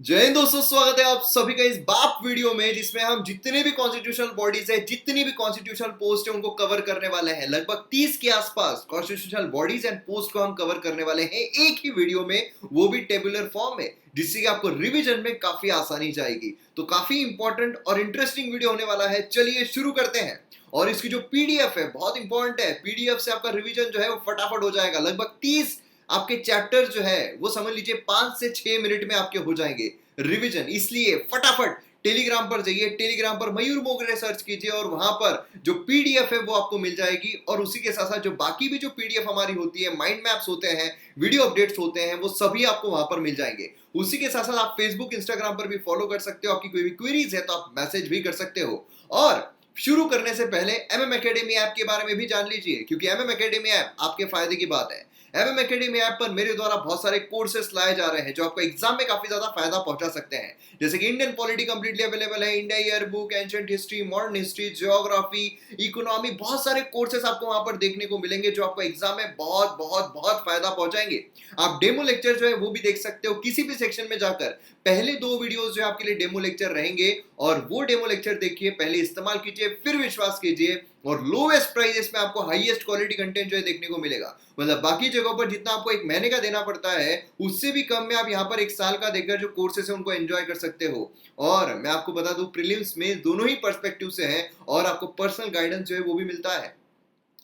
जय हिंद दोस्तों, स्वागत है आप सभी का इस बाप वीडियो में जिसमें हम जितने भी कॉन्स्टिट्यूशनल बॉडीज है, जितनी भी कॉन्स्टिट्यूशनल पोस्ट है उनको कवर करने वाले हैं। लगभग 30 के आसपास कॉन्स्टिट्यूशनल बॉडीज एंड पोस्ट को हम कवर करने वाले हैं एक ही वीडियो में, वो भी टेबुलर फॉर्म में, जिससे कि आपको रिवीजन में काफी आसानी जाएगी। तो काफी इंपॉर्टेंट और इंटरेस्टिंग वीडियो होने वाला है। चलिए शुरू करते हैं। और इसकी जो पीडीएफ है बहुत इंपॉर्टेंट है। पीडीएफ से आपका रिवीजन जो है वो फटाफट हो जाएगा। लगभग 30 आपके चैप्टर जो है वो समझ लीजिए 5 से 6 मिनट में आपके हो जाएंगे रिवीजन। इसलिए फटाफट टेलीग्राम पर जाइए, टेलीग्राम पर मयूर मोगरे सर्च कीजिए और वहां पर जो पीडीएफ है वो आपको मिल जाएगी। और उसी के साथ साथ जो बाकी भी जो पीडीएफ हमारी होती है, माइंड मैप्स होते हैं, वीडियो अपडेट्स होते हैं, वो सभी आपको वहां पर मिल जाएंगे। उसी के साथ साथ आप फेसबुक इंस्टाग्राम पर भी फॉलो कर सकते हो। आपकी कोई भी क्वेरीज है तो आप मैसेज भी कर सकते हो। और शुरू करने से पहले एमएम एकेडमी ऐप के बारे में भी जान लीजिए, क्योंकि एमएम एकेडमी ऐप आपके फायदे की बात है। एमएम एकेडमी ऐप पर मेरे द्वारा बहुत सारे कोर्सेस लाए जा रहे हैं जो आपको एग्जाम में काफी ज्यादा फायदा पहुंचा सकते हैं। जैसे कि इंडियन पॉलिटी कंप्लीटली अवेलेबल है, India year book, ancient history, modern history, geography, economy, बहुत सारे कोर्सेस आपको वहां पर देखने को मिलेंगे जो आपको एग्जाम में बहुत बहुत बहुत फायदा पहुंचाएंगे। आप डेमो लेक्चर जो है वो भी देख सकते हो किसी भी सेक्शन में जाकर। पहले 2 वीडियोस जो आपके लिए डेमो लेक्चर रहेंगे और वो डेमो लेक्चर देखिए, पहले इस्तेमाल कीजिए, फिर विश्वास कीजिए। और लोवेस्ट प्राइजेस में आपको हाईएस्ट क्वालिटी कंटेंट जो है देखने को मिलेगा। मतलब बाकी जगहों पर जितना आपको एक महीने का देना पड़ता है उससे भी कम में आप यहाँ पर 1 साल का देकर जो कोर्सेस है उनको एंजॉय कर सकते हो। और मैं आपको बता दूं, प्रीलिम्स में दोनों ही पर्सपेक्टिव से है और आपको पर्सनल गाइडेंस जो है वो भी मिलता है।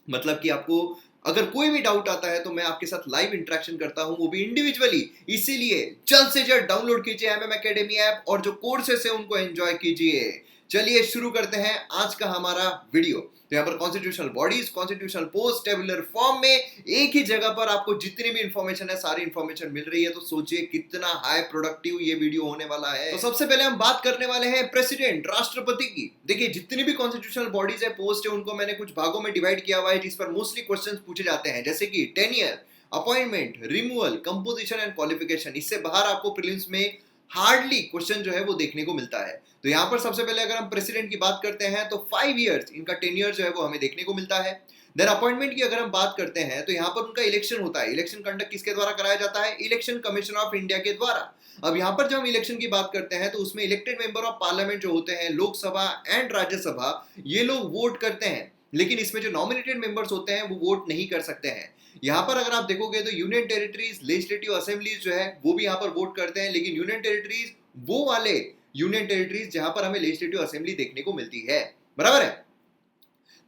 मतलब कि आपको अगर कोई भी डाउट आता है तो मैं आपके साथ लाइव इंटरेक्शन करता हूं, वो भी इंडिविजुअली। इसीलिए जल्द से जल्द डाउनलोड कीजिए एमएम एकेडमी ऐप और जो कोर्सेस है उनको एंजॉय कीजिए। चलिए शुरू करते हैं आज का हमारा वीडियो। तो यहाँ पर constitutional bodies, constitutional post, tabular form में एक ही जगह पर आपको जितनी भी इंफॉर्मेशन है सारी इंफॉर्मेशन मिल रही है। तो सोचिए कितना हाई प्रोडक्टिव ये वीडियो होने वाला है। तो सबसे पहले हम बात करने वाले हैं प्रेसिडेंट, राष्ट्रपति की। देखिए जितनी भी कॉन्स्टिट्यूशनल बॉडीज है, पोस्ट है, उनको मैंने कुछ भागों में डिवाइड किया हुआ है जिस पर मोस्टली क्वेश्चंस पूछे जाते हैं। जैसे कि tenure, appointment, removal, composition and qualification. इससे बाहर आपको प्रीलिम्स में हार्डली क्वेश्चन जो है वो देखने को मिलता है। तो यहाँ पर सबसे पहले अगर हम प्रेसिडेंट की बात करते हैं तो 5 इयर्स इनका टेन्योर जो है वो हमें देखने को मिलता है। देन अपॉइंटमेंट की अगर हम बात करते हैं तो यहाँ पर उनका इलेक्शन होता है। इलेक्शन कंडक्ट किसके द्वारा कराया जाता है? इलेक्शन कमीशन ऑफ इंडिया के द्वारा। अब यहाँ पर जब हम इलेक्शन की बात करते हैं तो उसमें इलेक्टेड मेंबर ऑफ पार्लियामेंट जो होते हैं, लोकसभा एंड राज्यसभा, ये लोग वोट करते हैं। लेकिन इसमें जो नॉमिनेटेड मेंबर्स होते हैं वो वोट नहीं कर सकते हैं। यहाँ पर अगर आप देखोगे तो यूनियन टेरिटरीज, लेजिस्लेटिव असेंबलीज जो है वो भी यहाँ पर वोट करते हैं। लेकिन यूनियन टेरिटरीज वो वाले यूनियन टेरिटरीज जहां पर हमें लेजिस्लेटिव असेंबली देखने को मिलती है, बराबर है।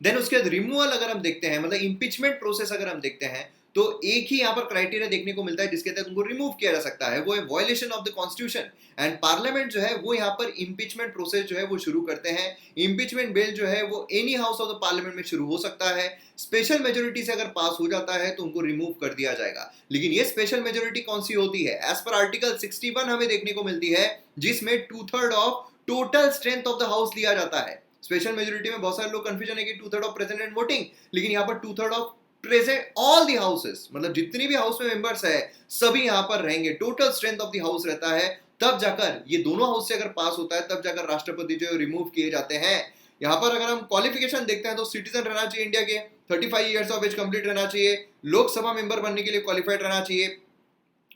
देन उसके बाद रिमूवल अगर हम देखते हैं, मतलब इंपीचमेंट प्रोसेस अगर हम देखते हैं, तो एक ही यहाँ पर क्राइटेरिया देखने को मिलता है जिसके तहत उनको रिमूव किया जा सकता है, वो है violation of the constitution. And parliament जो है वो यहाँ पर इंपीचमेंट प्रोसेस जो है वो शुरू करते हैं। इंपीचमेंट बिल जो है वो any house of the parliament में शुरू हो सकता है। स्पेशल मेजोरिटी से अगर पास हो जाता है तो उनको रिमूव कर दिया जाएगा। लेकिन ये स्पेशल मेजोरिटी कौन सी होती है? एज पर आर्टिकल 61 हमें देखने को मिलती है, जिसमें 2/3 of total strength of the house लिया जाता है। स्पेशल मेजोरिटी में बहुत सारे लोग कंफ्यूजन है कि 2/3 ऑफ प्रेजेंट एंड वोटिंग, लेकिन यहाँ पर 2/3 of present all the houses, मतलब जितनी भी हाउस में मेंबर्स है सभी यहाँ पर रहेंगे। Total strength of the house रहता है। तब जाकर ये दोनों हाउस से अगर पास होता है तब जाकर राष्ट्रपति जो है रिमूव किए जाते हैं। यहाँ पर अगर हम क्वालिफिकेशन देखते हैं तो सिटीजन रहना चाहिए इंडिया के, 35 ईयर्स ऑफ एज कंप्लीट रहना चाहिए, लोकसभा मेंबर बनने के लिए क्वालिफाइड रहना चाहिए,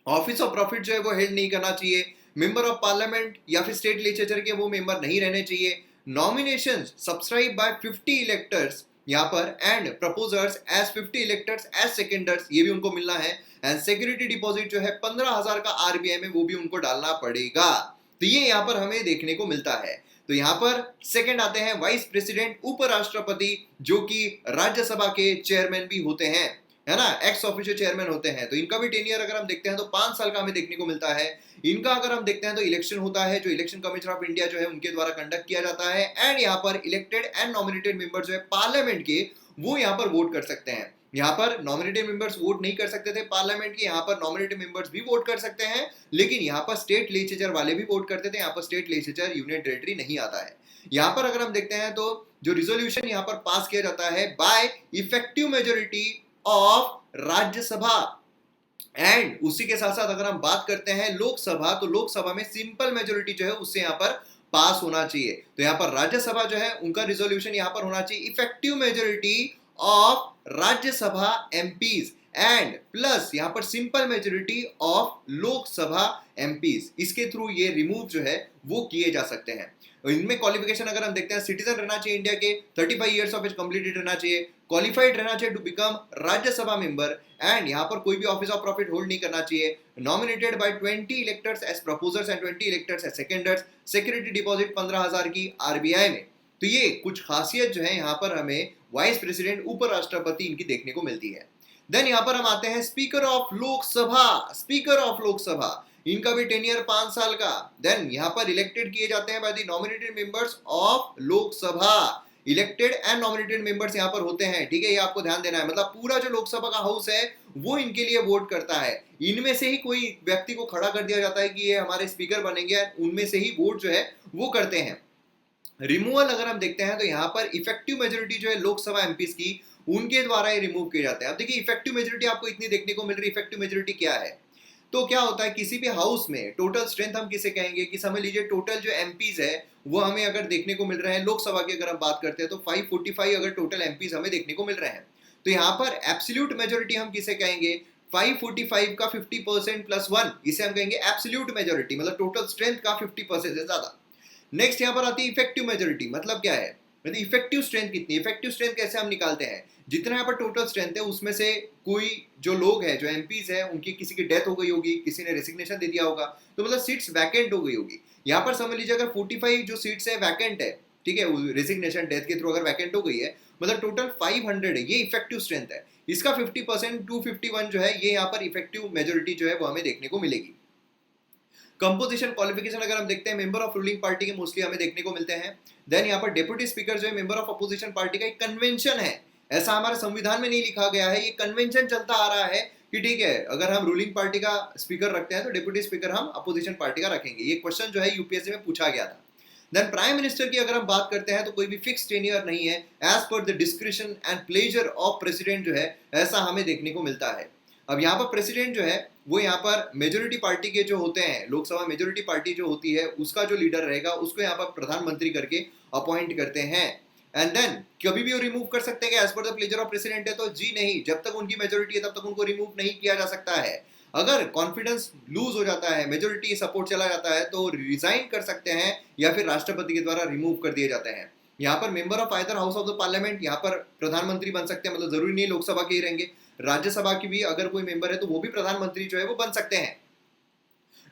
ऑफिस ऑफ प्रॉफिट जो है वो हेल्ड नहीं करना चाहिए, मेंबर ऑफ पार्लियामेंट या फिर स्टेट लेजिस्लेचर के वो मेंबर नहीं रहने चाहिए, नॉमिनेशन सब्सक्राइब बाय 50 इलेक्टर्स यहाँ पर and proposers as 50 electors as seconders, ये भी उनको मिलना है। एंड सिक्योरिटी डिपॉजिट जो है 15,000 का आरबीआई में, वो भी उनको डालना पड़ेगा। तो ये यहाँ पर हमें देखने को मिलता है। तो यहाँ पर सेकंड आते हैं वाइस प्रेसिडेंट, उपराष्ट्रपति, जो कि राज्यसभा के चेयरमैन भी होते हैं, है ना, एक्स ऑफिशियल चेयरमैन होते हैं। तो इनका भी टेन्योर अगर हम देखते हैं तो 5 साल का हमें देखने को मिलता है। इनका अगर हम देखते हैं तो इलेक्शन होता है जो इलेक्शन कमीशन ऑफ इंडिया जो है उनके द्वारा कंडक्ट किया जाता है। एंड यहाँ पर इलेक्टेड एंड नॉमिनेटेड मेंबर जो है पार्लियामेंट के, वो यहाँ पर वोट कर सकते हैं। यहाँ पर नॉमिनेटेड मेंबर्स वोट नहीं कर सकते थे पार्लियामेंट के, यहाँ पर नॉमिनेटेड मेंबर्स भी वोट कर सकते हैं। लेकिन यहाँ पर स्टेट लेजिस्लेचर वाले भी वोट करते थे। यहाँ पर स्टेट लेजिस्लेचर यूनियन टेरिटरी नहीं आता है। यहाँ पर अगर हम देखते हैं तो जो रिजोल्यूशन यहाँ पर पास किया जाता है bye effective majority of Rajya Sabha. And उसी के साथ साथ अगर हम बात करते हैं लोकसभा, तो लोकसभा में सिंपल मेजोरिटी जो है उससे यहाँ पर पास होना चाहिए। तो यहाँ पर राज्यसभा जो है उनका रिजोल्यूशन यहाँ पर होना चाहिए effective majority of Rajya Sabha MPs. And plus यहाँ पर simple majority of Lok Sabha MPs, इसके थ्रू ये रिमूव जो है वो किए जा सकते हैं। इनमें क्वालिफिकेशन अगर हम देखते हैं, सिटीजन रहना चाहिए इंडिया के, 35 ईयर्स ऑफ एज कंप्लीटेड रहना चाहिए, क्वालिफाइड रहना चाहिए to become Rajya Sabha member, and यहाँ पर कोई भी ऑफिस ऑफ प्रॉफिट होल्ड नहीं करना चाहिए, nominated by 20 electors as proposers and 20 electors as seconders, security deposit 15,000 की आरबीआई में। तो ये कुछ खासियत जो है यहाँ पर हमें वाइस प्रेसिडेंट उपराष्ट्रपति इनकी देखने को मिलती है। देन यहाँ पर हम आते हैं speaker of Lok Sabha. Speaker of Lok Sabha, इनका भी टेन्योर 5 साल का। देन यहाँ पर इलेक्टेड किए जाते हैं by the nominated members of Lok Sabha. Elected and nominated members यहाँ पर होते हैं, ठीक है, ये आपको ध्यान देना है। मतलब पूरा जो लोकसभा का हाउस है वो इनके लिए वोट करता है, इनमें से ही कोई व्यक्ति को खड़ा कर दिया जाता है कि ये हमारे स्पीकर बनेंगे, उनमें से ही वोट जो है वो करते हैं। रिमूवल अगर हम देखते हैं तो यहाँ पर इफेक्टिव मेजोरिटी जो है लोकसभा एमपीज की, उनके द्वारा ये रिमूव किए जाते हैं। अब देखिए इफेक्टिव मेजोरिटी आपको इतनी देखने को मिल रही है, इफेक्टिव मेजोरिटी क्या है? तो क्या होता है किसी भी हाउस में टोटल स्ट्रेंथ हम किसे कहेंगे कि समझ लीजिए टोटल जो एमपीज है वो हमें अगर देखने को मिल रहे हैं, लोकसभा की अगर हम बात करते हैं तो 545 अगर टोटल एमपीज हमें देखने को मिल रहे हैं, तो यहाँ पर एब्सोल्यूट मेजोरिटी हम किसे कहेंगे? 545 का 50% प्लस 1, इसे हम कहेंगे एब्सोल्यूट मेजोरिटी, मतलब टोटल स्ट्रेंथ का 50% से ज्यादा। नेक्स्ट यहाँ पर आती है इफेक्टिव मेजोरिटी। मतलब क्या है? मतलब इफेक्टिव स्ट्रेंथ कितनी? इफेक्टिव स्ट्रेंथ कैसे हम निकालते हैं? जितना यहाँ पर टोटल स्ट्रेंथ है उसमें से कोई जो लोग हैं, जो एमपीज हैं, उनकी किसी की डेथ हो गई होगी, किसी ने रेसिग्नेशन दे दिया होगा, तो मतलब सीट्स वैकेंट हो गई होगी। यहाँ पर समझ लीजिए अगर 45 जो सीट्स है वैकेंट है, ठीक है, रेसिग्नेशन डेथ के थ्रू अगर वैकेंट हो गई है, मतलब टोटल 500 है, ये इफेक्टिव स्ट्रेंथ है। इसका 50% 251 जो है, ये यहाँ पर इफेक्टिव मेजोरिटी जो है वो हमें देखने को मिलेगी। कंपोजिशन क्वालिफिकेशन अगर हम देखते हैं, मेंबर ऑफ रूलिंग पार्टी के मोस्टली हमें देखने को मिलते हैं। देन यहाँ पर डेप्यूटी स्पीकर जो है मेंबर ऑफ अपोजिशन पार्टी का एक कन्वेंशन है, ऐसा हमारे संविधान में नहीं लिखा गया है, ये कन्वेंशन चलता आ रहा है कि ठीक है अगर हम रूलिंग पार्टी का स्पीकर रखते हैं तो डेप्यूटी स्पीकर हम अपोजिशन पार्टी का रखेंगे। ये क्वेश्चन जो है यूपीएससी में पूछा गया था। देन प्राइम मिनिस्टर की अगर हम बात करते हैं तो कोई भी फिक्स टेन्योर नहीं है, as per the discretion and pleasure of president जो है, ऐसा हमें देखने को मिलता है। अब यहाँ पर प्रेसिडेंट जो है वो यहाँ पर मेजोरिटी पार्टी के जो होते हैं, लोकसभा मेजोरिटी पार्टी जो होती है उसका जो लीडर रहेगा उसको यहाँ पर प्रधानमंत्री करके अपॉइंट करते हैं। एंड देन कभी भी वो रिमूव कर सकते हैं as per the pleasure of president है, तो जी नहीं, जब तक उनकी मेजोरिटी है तब तक उनको रिमूव नहीं किया जा सकता है। अगर कॉन्फिडेंस लूज हो जाता है, मेजोरिटी सपोर्ट चला जाता है, तो रिजाइन कर सकते हैं या फिर राष्ट्रपति के द्वारा रिमूव कर दिए जाते हैं। यहाँ पर member of either house of the parliament यहाँ पर प्रधानमंत्री बन सकते हैं, मतलब जरूरी नहीं लोकसभा के ही रहेंगे, राज्यसभा की भी अगर कोई मेंबर है तो वो भी प्रधानमंत्री जो है वो बन सकते हैं।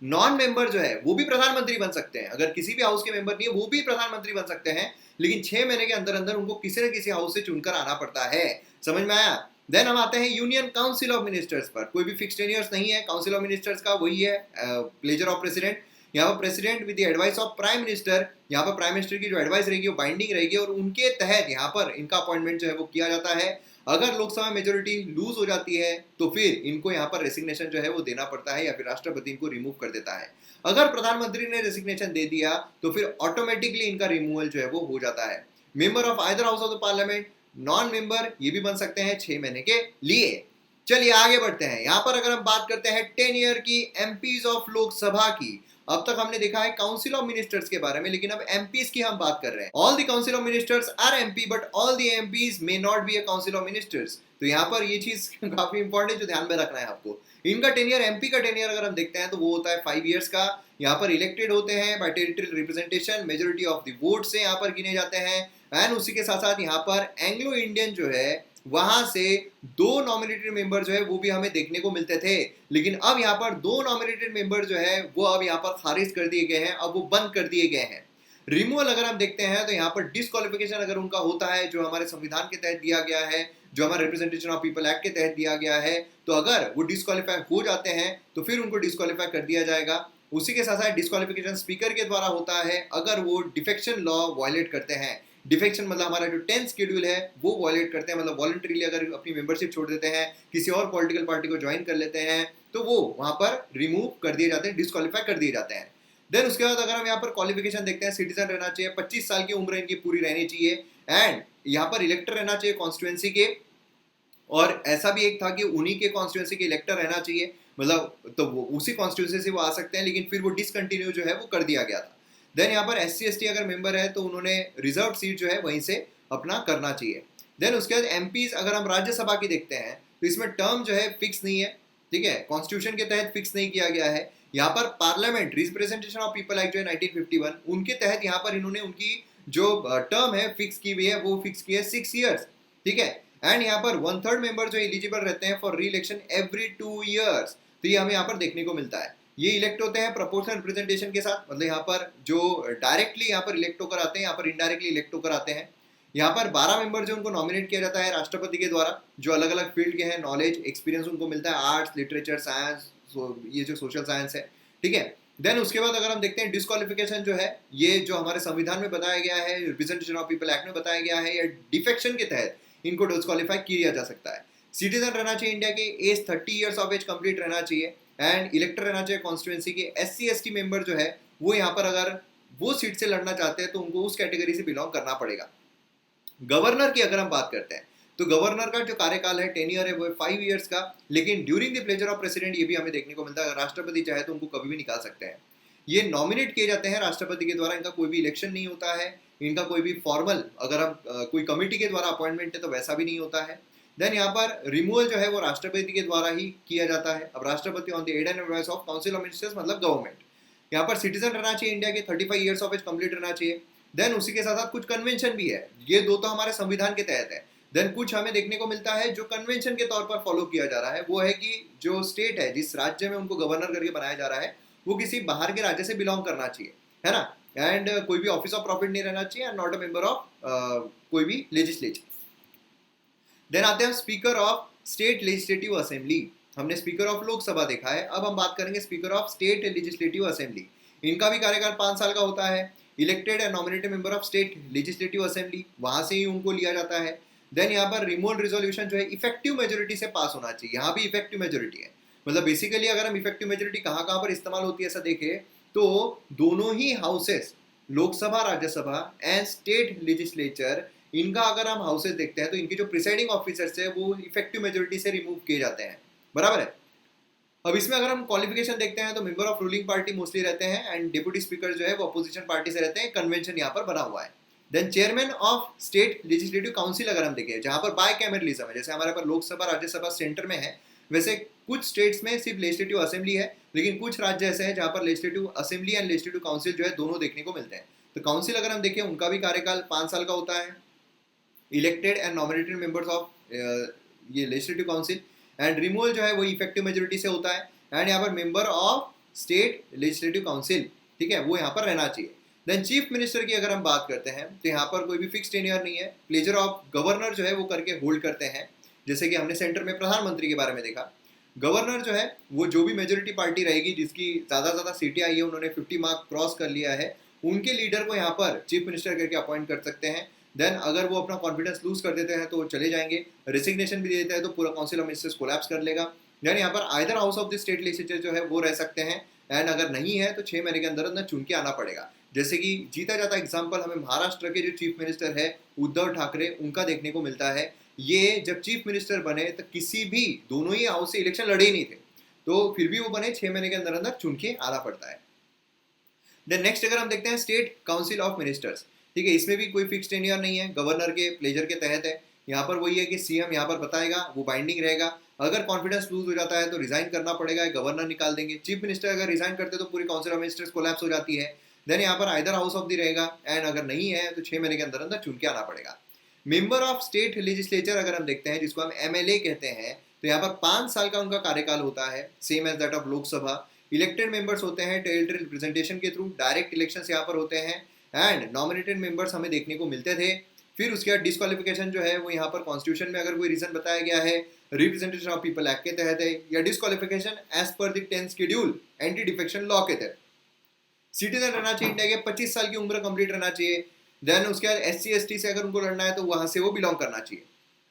नॉन मेंबर जो है वो भी प्रधानमंत्री बन सकते हैं, अगर किसी भी हाउस के मेंबर नहीं है वो भी प्रधानमंत्री बन सकते हैं, लेकिन 6 महीने के अंदर अंदर उनको किसी न किसी हाउस से चुनकर आना पड़ता है। समझ में आया? देन हम आते हैं यूनियन काउंसिल ऑफ मिनिस्टर्स पर। कोई भी फिक्स टेन्योर्स नहीं है, काउंसिल ऑफ मिनिस्टर्स का वही है प्लेजर ऑफ प्रेसिडेंट। यहाँ पर president with the advice of prime minister, यहाँ पर प्राइम मिनिस्टर की जो एडवाइस रहेगी वो बाइंडिंग रहेगी और उनके तहत यहाँ पर इनका अपॉइंटमेंट जो है वो किया जाता है। अगर लोकसभा मेजोरिटी लूज हो जाती है तो फिर इनको यहाँ पर रेसिग्नेशन जो है वो देना पड़ता है या फिर राष्ट्रपति इनको रिमूव कर देता है। अगर प्रधानमंत्री ने रेसिग्नेशन दे दिया तो फिर ऑटोमेटिकली इनका रिमूवल जो है वो हो जाता है। Member of either house of the parliament, non member ये भी बन सकते हैं 6 महीने के लिए। चलिए आगे बढ़ते हैं। यहाँ पर अगर हम बात करते हैं 10 ईयर की एमपीज ऑफ लोकसभा की, अब तक हमने देखा है काउंसिल ऑफ मिनिस्टर्स के बारे में, लेकिन अब एमपीज की हम बात कर रहे हैं। All the council of ministers are MP but all the MPs may not be a council of ministers. तो यहाँ पर ये चीज काफी इंपॉर्टेंट जो ध्यान में रखना है आपको। इनका टेन्योर, एमपी का टेन्योर अगर हम देखते हैं तो वो होता है 5 ईयर्स का। यहाँ पर इलेक्टेड होते हैं by territorial representation, majority of the vote से यहाँ पर गिने जाते हैं। एंड उसी के साथ साथ यहाँ पर एंग्लो इंडियन जो है वहां से 2 नॉमिनेटेड मेंबर जो है वो भी हमें देखने को मिलते थे, लेकिन अब यहाँ पर 2 नॉमिनेटेड मेंबर जो है वो अब यहाँ पर खारिज कर दिए गए हैं, अब वो बंद कर दिए गए हैं। रिमूवल अगर हम देखते हैं तो यहाँ पर डिस्क्वालिफिकेशन अगर उनका होता है जो हमारे संविधान के तहत दिया गया है, जो हमारे रिप्रेजेंटेशन ऑफ पीपल एक्ट के तहत दिया गया है, तो अगर वो डिस्क्वालीफाई हो जाते हैं तो फिर उनको डिस्क्वालीफाई कर दिया जाएगा। उसी के साथ साथ डिस्क्वालिफिकेशन स्पीकर के द्वारा होता है अगर वो डिफेक्शन लॉ वायलेट करते हैं। डिफेक्शन मतलब हमारा जो 10th शेड्यूल है वो वायलेट करते हैं, मतलब वॉलंटरीली अगर अपनी मेंबरशिप छोड़ देते हैं, किसी और पॉलिटिकल पार्टी को ज्वाइन कर लेते हैं, तो वो वहां पर रिमूव कर दिए जाते हैं, डिस्क्वालीफाई कर दिए जाते हैं। देन उसके बाद अगर हम यहाँ पर क्वालिफिकेशन देखते हैं, सिटीजन रहना चाहिए, 25 साल की उम्र इनकी पूरी रहनी चाहिए, एंड यहाँ पर इलेक्टर रहना चाहिए कॉन्स्टिट्यूएंसी के, और ऐसा भी एक था कि उन्हीं के कॉन्स्टिट्यूएंसी के इलेक्टर रहना चाहिए, मतलब तो वो उसी कॉन्स्टिट्यूएंसी से वो आ सकते हैं, लेकिन फिर वो डिसकंटिन्यू जो है वो कर दिया गया था। देन यहाँ पर SC/ST अगर मेंबर है तो उन्होंने रिजर्व सीट जो है वहीं से अपना करना चाहिए। देन उसके बाद एमपीज अगर हम राज्यसभा की देखते हैं तो इसमें टर्म जो है फिक्स नहीं है, ठीक है, कॉन्स्टिट्यूशन के तहत फिक्स नहीं किया गया है। यहाँ पर parliament representation of people act जो है 1951 उनके तहत यहाँ पर इन्होंने उनकी जो टर्म है फिक्स की हुई है, वो फिक्स की है 6 ईयर्स, ठीक है। एंड यहाँ पर 1/3 मेंबर जो एलिजिबल रहते हैं फॉर री इलेक्शन एवरी 2 ईयर्स, तो ये हमें यहाँ पर देखने को मिलता है। ये इलेक्ट होते हैं प्रोपोर्शनल रिप्रेजेंटेशन के साथ, मतलब यहाँ पर जो डायरेक्टली यहाँ पर इलेक्ट होकर आते हैं, यहाँ पर इनडायरेक्टली इलेक्ट होकर आते हैं। यहाँ पर 12 मेंबर जो उनको नॉमिनेट किया जाता है राष्ट्रपति के द्वारा, जो अलग अलग फील्ड के हैं, नॉलेज एक्सपीरियंस उनको मिलता है, आर्ट्स, लिटरेचर, साइंस, ये जो सोशल साइंस है, ठीक है। देन उसके बाद अगर हम देखते हैं डिस्क्वालिफिकेशन जो है, ये जो हमारे संविधान में बताया गया है, रिप्रेजेंटेशन ऑफ पीपल एक्ट में बताया गया है, या डिफेक्शन के तहत इनको डिस्क्वालीफाई किया जा सकता है। सिटीजन रहना चाहिए इंडिया के, age 30 years of age complete रहना चाहिए, एंड इलेक्टर रहना चाहिए कॉन्स्टिट्यूएंसी के। SC/ST मेंबर जो है वो यहाँ पर अगर वो सीट से लड़ना चाहते हैं तो उनको उस कैटेगरी से बिलोंग करना पड़ेगा। गवर्नर की अगर हम बात करते हैं तो गवर्नर का जो कार्यकाल है, टेन्योर है, वो 5 ईयर्स का, लेकिन during the pleasure of president ये भी हमें देखने को मिलता है। अगर राष्ट्रपति चाहे तो उनको कभी भी निकाल सकते हैं। ये नॉमिनेट किए जाते हैं राष्ट्रपति के द्वारा, इनका कोई भी इलेक्शन नहीं होता है, इनका कोई भी फॉर्मल अगर हम कोई कमेटी के द्वारा अपॉइंटमेंट है तो वैसा भी नहीं होता है। देन यहाँ पर रिमूवल जो है वो राष्ट्रपति के द्वारा ही किया जाता है। अब राष्ट्रपति on the aid and advice of council of ministers, मतलब गवर्नमेंट। यहाँ पर सिटीजन रहना चाहिए इंडिया के, 35 ईयर्स ऑफ एज कंप्लीट रहना चाहिए। देन उसी के साथ साथ कुछ कन्वेंशन भी है, ये दो तो हमारे संविधान के तहत है। देन कुछ हमें देखने को मिलता है जो कन्वेंशन के तौर पर फॉलो किया जा रहा है, वो है कि जो स्टेट है, जिस राज्य में उनको गवर्नर करके बनाया जा रहा है, वो किसी बाहर के राज्य से बिलोंग करना चाहिए, है ना। एंड कोई भी ऑफिस ऑफ प्रॉफिट नहीं रहना चाहिए, and not a member of कोई भी लेजिस्लेचर। देन आते हैं speaker of state legislative assembly. हमने स्पीकर ऑफ लोकसभा देखा है, अब हम बात करेंगे speaker of state legislative assembly. इनका भी कार्यकाल 5 साल का होता है। Elected and nominated member of state legislative assembly, वहां से ही उनको लिया जाता है। देन यहाँ पर रिमोट रिजोल्यूशन जो है इफेक्टिव मेजोरिटी से पास होना चाहिए, यहाँ भी इफेक्टिव मेजोरिटी है। मतलब बेसिकली अगर हम इफेक्टिव मेजोरिटी कहाँ कहाँ पर इस्तेमाल होती है ऐसा देखें तो दोनों ही houses, Lok Sabha, Rajya Sabha and state legislature, इनका अगर हम हाउसेस देखते हैं तो इनके जो प्रिसाइडिंग ऑफिसर्स है वो इफेक्टिव मेजोरिटी से रिमूव किए जाते हैं, बराबर है। अब इसमें अगर हम क्वालिफिकेशन देखते हैं तो member of ruling party mostly रहते हैं, एंड डिप्यूटी स्पीकर जो है वो अपोजिशन पार्टी से रहते हैं। कन्वेंशन यहाँ पर बना हुआ है। Then chairman of state legislative council अगर हम देखें, जहाँ पर बाय कैमरलिज्म है, जैसे हमारे पास लोकसभा, राज्यसभा सेंटर में है, वैसे कुछ स्टेट्स में सिर्फ लेजिस्लेटिव असेंबली है, लेकिन कुछ राज्य ऐसे हैं जहाँ पर legislative assembly and legislative council जो है दोनों देखने को मिलते हैं। तो काउंसिल अगर हम देखें, उनका भी कार्यकाल 5 साल का होता है। Elected and nominated members of ये लेजिस्लेटिव काउंसिल, एंड रिमूवल जो है वो इफेक्टिव मेजोरिटी से होता है। एंड यहाँ पर member of state legislative council, ठीक है, वो यहाँ पर रहना चाहिए। देन चीफ मिनिस्टर की अगर हम बात करते हैं तो यहाँ पर कोई भी फिक्स टेन्योर नहीं है, प्लेजर ऑफ गवर्नर जो है वो करके होल्ड करते हैं, जैसे कि हमने सेंटर में प्रधानमंत्री के बारे में देखा। गवर्नर जो है वो जो भी मेजोरिटी पार्टी रहेगी, जिसकी ज़्यादा सीटें आई है, उन्होंने 50 मार्क क्रॉस कर लिया है, उनके लीडर को यहाँ पर चीफ मिनिस्टर करके अपॉइंट कर सकते हैं। देन अगर वो अपना कॉन्फिडेंस लूज कर देते हैं तो वो चले जाएंगे, रेसिग्नेशन भी दे देता है तो पूरा काउंसिल ऑफ मिनिस्टर्स कोलैप्स कर लेगा। यानी यहाँ पर either house of the state legislature जो है वो रह सकते हैं, एंड अगर नहीं है तो 6 महीने के अंदर अंदर चुन के आना पड़ेगा। जैसे कि जीता जाता एग्जाम्पल हमें महाराष्ट्र के जो चीफ मिनिस्टर है उद्धव ठाकरे, उनका देखने को मिलता है। ये जब चीफ मिनिस्टर बने तो किसी भी, दोनों ही हाउस से इलेक्शन लड़े ही नहीं थे, तो फिर भी वो बने, 6 महीने के अंदर अंदर चुन के आना पड़ता है। देन नेक्स्ट अगर हम देखते हैं स्टेट काउंसिल ऑफ मिनिस्टर्स, ठीक है, इसमें भी कोई फिक्स टेन्योर नहीं है, गवर्नर के प्लेजर के तहत है। यहाँ पर वही है कि सीएम यहाँ पर बताएगा, वो बाइंडिंग रहेगा। अगर कॉन्फिडेंस लूज हो जाता है तो रिजाइन करना पड़ेगा, गवर्नर निकाल देंगे। चीफ मिनिस्टर अगर रिजाइन करते तो पूरी काउंसिल ऑफ मिनिस्टर्स कोलैप्स हो जाती है। देन यहाँ पर आइदर हाउस ऑफ दी रहेगा, एंड अगर नहीं है तो 6 महीने के अंदर अंदर चुन के आना पड़ेगा। मेंबर ऑफ स्टेट लेजिस्लेचर अगर हम देखते हैं, जिसको हम एमएलए कहते हैं, तो यहाँ पर 5 साल का उनका कार्यकाल होता है, same as that of Lok Sabha. Elected members होते हैं टेरिटरी रिप्रेजेंटेशन के थ्रू, डायरेक्ट इलेक्शंस यहाँ पर होते हैं, एंड नॉमिनेटेड मेंबर्स हमें देखने को मिलते थे। फिर उसके बाद डिस्क्वालिफिकेशन जो है वो यहाँ पर कॉन्स्टिट्यूशन में अगर कोई रीजन बताया गया है, रिप्रेजेंटेशन ऑफ पीपल एक्ट के तहत है, या disqualification as per the 10th schedule anti defection law के तहत। सिटीजन रहना चाहिए इंडिया के, 25 साल की उम्र कंप्लीट रहना चाहिए। देन उसके बाद SC/ST से अगर उनको लड़ना है तो वहां से वो बिलोंग करना चाहिए।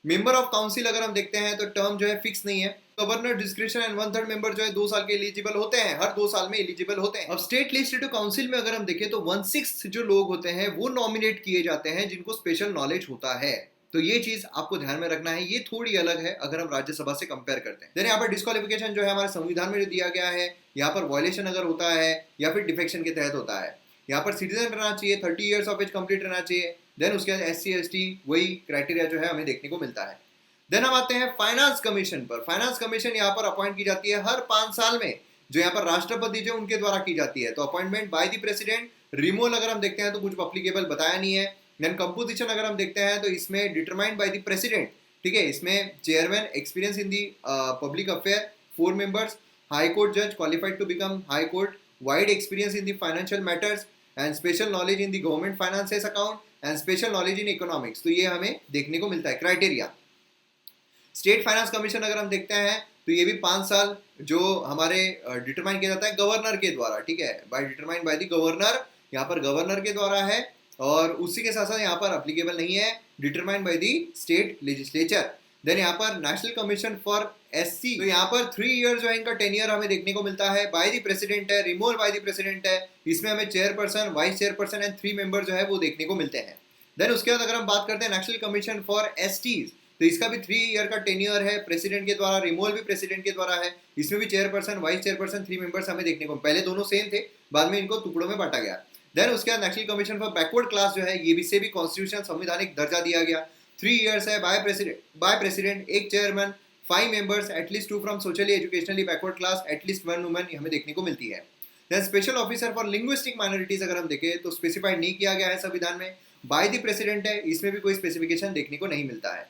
मेंबर ऑफ काउंसिल अगर हम देखते हैं तो टर्म जो है फिक्स नहीं है। गवर्नर डिस्क्रिप्शन एंड 1/3 मेंबर जो है 2 साल के एलिजिबल होते हैं, हर 2 साल में एलिजिबल होते हैं। अब स्टेट लेजिस्लेटिव काउंसिल में अगर हम देखें तो 1/6 जो लोग होते हैं वो नॉमिनेट किए जाते हैं, जिनको स्पेशल नॉलेज होता है। तो ये चीज आपको ध्यान में रखना है, ये थोड़ी अलग है अगर हम राज्यसभा से कंपेयर करते हैं। देन यहाँ पर डिस्क्वालिफिकेशन जो है हमारे संविधान में जो दिया गया है, यहाँ पर वायलेशन अगर होता है या फिर डिफेक्शन के तहत होता है। यहाँ पर सिटीजन रहना चाहिए, 30 ईयर्स ऑफ एज कंप्लीट रहना चाहिए। देन उसके बाद SC/ST वही क्राइटेरिया जो है हमें देखने को मिलता है। देन हम आते हैं फाइनेंस कमीशन पर। फाइनेंस कमीशन यहाँ पर अपॉइंट की जाती है हर 5 साल में, जो यहाँ पर राष्ट्रपति जो उनके द्वारा की जाती है। तो appointment bye the president. Removal अगर हम देखते हैं तो कुछ अप्लीकेबल बताया नहीं है। देन कंपोजिशन अगर हम देखते हैं तो इसमें डिटरमाइंड बाय द प्रेसिडेंट, ठीक है। इसमें chairman, experience in the public affair 4 members, high court जज qualified to become high court, wide experience in the financial matters and special knowledge in the government finances account and special knowledge in economics. तो ये हमें देखने को मिलता है criteria. State finance commission अगर हम देखते हैं तो ये भी 5 साल जो हमारे डिटरमाइन किया जाता है गवर्नर के द्वारा, ठीक है, by determined by the governor. यहाँ पर गवर्नर के द्वारा है और उसी के साथ साथ यहाँ पर अप्लीकेबल नहीं है, determined by the state legislature. Then यहाँ पर नेशनल कमीशन फॉर एससी, तो यहाँ पर 3 ईयर जो है इनका टेन्योर हमें देखने को मिलता है। बाय द प्रेसिडेंट है, रिमूवल बाय द प्रेसिडेंट है। इसमें हमें chairperson, vice chairperson and 3 member जो है वो देखने को मिलते हैं। देन उसके बाद अगर हम बात करते हैं नेशनल कमीशन फॉर एसटीज, तो इसका भी 3 ईयर का टेन्योर है, प्रेसिडेंट के द्वारा, रिमूवल भी प्रेसिडेंट के द्वारा है। इसमें भी चेयरपर्सन, वाइस चेयरपर्सन, 3 मेंबर्स हमें देखने को, पहले दोनों सेम थे, बाद में इनको टुकड़ों में बांटा गया। देन उसके बाद national commission for backward class जो है ये भी से भी कॉन्स्टिट्यूशन संवैधानिक दर्जा दिया गया। 3 ईयर्स है, बाय प्रेसिडेंट, एक chairman, 5 members, at least 2 from socially educationally backward class, at least 1 woman हमें देखने को मिलती है। Then special officer for linguistic minorities अगर हम देखें तो स्पेसिफाइड नहीं किया गया है संविधान में, बाय द प्रेसिडेंट है, इसमें भी कोई स्पेसिफिकेशन देखने को नहीं मिलता है।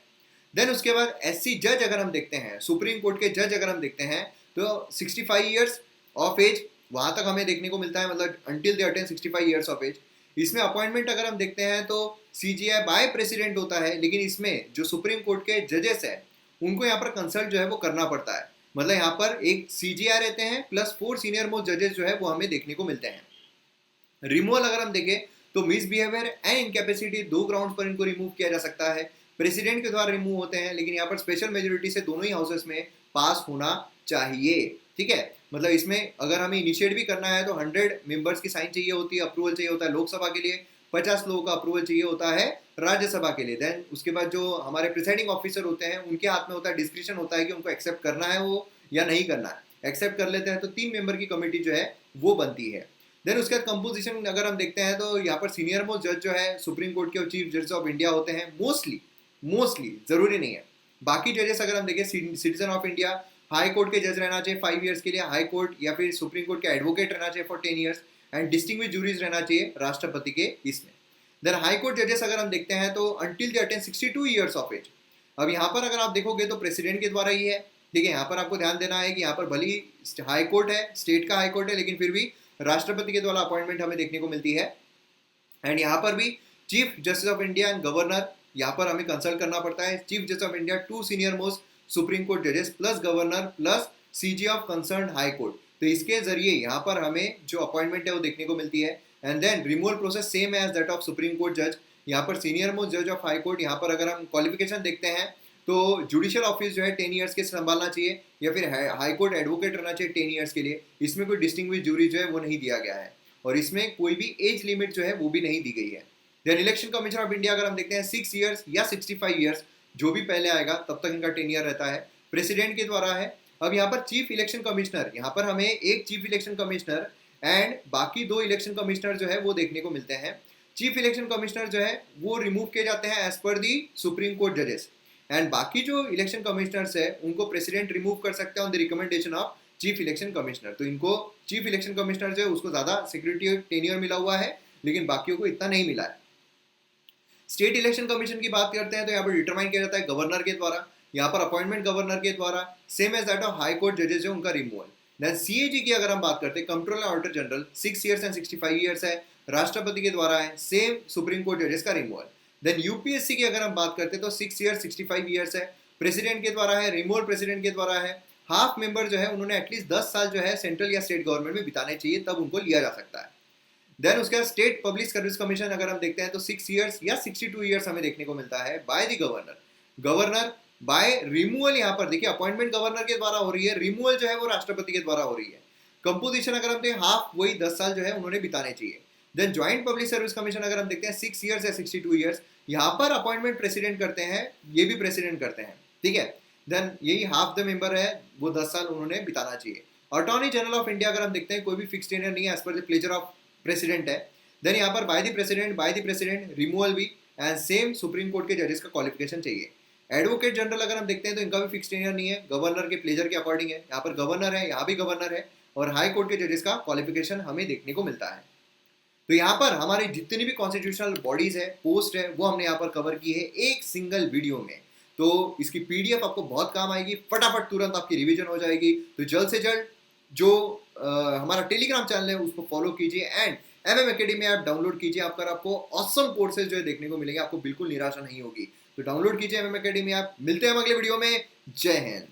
देन उसके बाद एससी जज अगर हम देखते हैं, सुप्रीम कोर्ट के जज अगर हम देखते हैं तो 65 ईयर्स ऑफ एज वहां तक हमें देखने को मिलता है, मतलब until they attain 65 years of age. इसमें अपॉइंटमेंट अगर हम देखते हैं तो सीजीआई बाय प्रेसिडेंट होता है, लेकिन इसमें जो सुप्रीम कोर्ट के जजेस है उनको यहाँ पर कंसल्ट जो है वो करना पड़ता है। मतलब यहाँ पर एक सीजीआई रहते हैं प्लस 4 सीनियर मोस्ट जजेस जो है वो हमें देखने को मिलते हैं। रिमूवल अगर हम देखें तो मिसबिहेवियर एंड इनकैपेसिटी 2 ग्राउंड पर इनको रिमूव किया जा सकता है। प्रेसिडेंट के द्वारा रिमूव होते हैं, लेकिन यहाँ पर स्पेशल मेजोरिटी से दोनों ही हाउसेस में पास होना चाहिए, ठीक है। मतलब इसमें अगर हमें इनिशिएट भी करना है तो 100 मेंबर्स की साइन चाहिए होती है, अप्रूवल चाहिए होता है लोकसभा के लिए, 50 लोगों का अप्रूवल चाहिए होता है राज्यसभा के लिए। देन उसके बाद जो हमारे प्रिसाइडिंग ऑफिसर होते हैं उनके हाथ में होता है, डिस्क्रिप्शन होता है कि उनको एक्सेप्ट करना है वो या नहीं करना है। एक्सेप्ट कर लेते हैं तो 3 मेंबर की कमेटी जो है वो बनती है। देन उसके बाद कंपोजिशन अगर हम देखते हैं तो यहाँ पर सीनियर मोस्ट जज जो है सुप्रीम कोर्ट के चीफ जज ऑफ इंडिया होते हैं, मोस्टली, जरूरी नहीं है। बाकी जजेस अगर हम देखें, citizen of India, high court के जज रहना चाहिए 5 ईयर्स के लिए, हाई कोर्ट या फिर सुप्रीम कोर्ट के एडवोकेट रहना चाहिए for 10 years and distinguished juries रहना चाहिए राष्ट्रपति के इसमें। देन हाई कोर्ट जजेस अगर हम देखते हैं तो until they attain 62 years of age. अब यहाँ पर अगर आप देखोगे तो प्रेसिडेंट के द्वारा ही है, ठीक है। यहाँ पर आपको ध्यान देना है कि यहाँ पर भली हाई कोर्ट है, स्टेट का हाई कोर्ट है, लेकिन फिर भी राष्ट्रपति के द्वारा अपॉइंटमेंट हमें देखने को मिलती है। एंड यहाँ पर भी chief justice of India and governor यहाँ पर हमें कंसल्ट करना पड़ता है। Chief justice of India, 2 senior most supreme court जजेस plus governor plus CG of concern high court, तो इसके जरिए यहाँ पर हमें जो अपॉइंटमेंट है वो देखने को मिलती है। And then removal process same as that of supreme court जज। यहाँ पर सीनियर मोस्ट जज ऑफ हाई कोर्ट, यहाँ पर अगर हम क्वालिफिकेशन देखते हैं तो जुडिशियल ऑफिस जो है 10 ईयर्स के संभालना चाहिए या फिर हाई कोर्ट एडवोकेट रहना चाहिए 10 ईयर्स के लिए। इसमें कोई डिस्टिंग्विश्ड जूरी जो है वो नहीं दिया गया है और इसमें कोई भी एज लिमिट जो है वो भी नहीं दी गई है। Then election commission of India अगर हम देखते हैं 6 ईयर्स या 65 ईयर्स, जो भी पहले आएगा तब तक इनका टेन्योर रहता है, प्रेसिडेंट के द्वारा है। अब यहाँ पर चीफ इलेक्शन कमिश्नर, यहाँ पर हमें एक चीफ इलेक्शन कमिश्नर एंड बाकी 2 इलेक्शन कमिश्नर जो है वो देखने को मिलते हैं। चीफ इलेक्शन कमिश्नर जो है वो रिमूव किए जाते हैं एज पर दी सुप्रीम कोर्ट जजेस एंड बाकी जो इलेक्शन कमिश्नर्स है उनको प्रेसिडेंट रिमूव कर सकते हैं on the recommendation of chief election commissioner. तो इनको चीफ इलेक्शन कमिश्नर जो है उसको ज्यादा सिक्योरिटी टेन्योर मिला हुआ है, लेकिन बाकियों को इतना नहीं मिला है। स्टेट इलेक्शन कमीशन की बात करते हैं तो यहाँ पर डिटरमाइन किया जाता है गवर्नर के द्वारा, यहाँ पर अपॉइंटमेंट गवर्नर के द्वारा, same as that of high court जजेस है उनका रिमूवल। देन सीएजी की अगर हम बात करते हैं, controller auditor general, 6 years and 65 years है, राष्ट्रपति के द्वारा है, सेम सुप्रीम कोर्ट जजेस का रिमूवल। देन यूपीएससी की अगर हम बात करते हैं तो 6 ईयर्स 65 ईयर्स है, प्रेसिडेंट के द्वारा है, रिमूवल प्रेसिडेंट के द्वारा है। हाफ मेंबर जो है उन्होंने एटलीस्ट 10 साल जो है सेंट्रल या स्टेट गवर्नमेंट में बिताने चाहिए, तब उनको लिया जा सकता है। देन उसके बाद स्टेट पब्लिक सर्विस कमीशन अगर हम देखते हैं तो 6 ईयर्स या 62 ईयर्स हमें देखने को मिलता है by the governor by removal. यहाँ पर देखिए अपॉइंटमेंट गवर्नर के द्वारा हो रही है, रिमूवल जो है वो राष्ट्रपति के द्वारा हो रही है। कंपोजिशन अगर हम देखें हाफ वही 10 साल जो है उन्होंने बिताने चाहिए। Then joint public service commission अगर हम देखते हैं 6 ईयर्स या 62 ईयर्स, यहाँ पर अपॉइंटमेंट प्रेसिडेंट करते हैं, ये भी प्रेसिडेंट करते हैं, ठीक है। देन यही हाफ द मेंबर है वो 10 साल उन्होंने बिताना चाहिए। अटॉर्नी जनरल ऑफ इंडिया अगर हम देखते हैं कोई भी फिक्स टेन्योर नहीं है, as per the pleasure of president है। देन यहाँ पर बाय द प्रेसिडेंट रिमूवल भी एंड सेम सुप्रीम कोर्ट के जजेस का क्वालिफिकेशन चाहिए। एडवोकेट जनरल अगर हम देखते हैं तो इनका भी फिक्स टेन्योर नहीं है, गवर्नर के प्लेजर के अकॉर्डिंग है। यहाँ पर गवर्नर है, यहाँ भी गवर्नर है, और हाई कोर्ट के जजेस का क्वालिफिकेशन हमें देखने को मिलता है। तो यहाँ पर हमारी जितनी भी कॉन्स्टिट्यूशनल बॉडीज है, पोस्ट है, वो हमने यहाँ पर कवर की है एक सिंगल वीडियो में। तो इसकी पीडीएफ आपको बहुत काम आएगी, फटाफट तुरंत आपकी रिवीजन हो जाएगी। तो जल्द से जल्द जो हमारा टेलीग्राम चैनल है उसको फॉलो कीजिए and MM academy app download कीजिए। आपको ऑसम कोर्सेज जो है देखने को मिलेंगे, आपको बिल्कुल निराशा नहीं होगी। तो डाउनलोड कीजिए एमएम एकेडमी ऐप। मिलते हैं हम अगले वीडियो में। जय हिंद।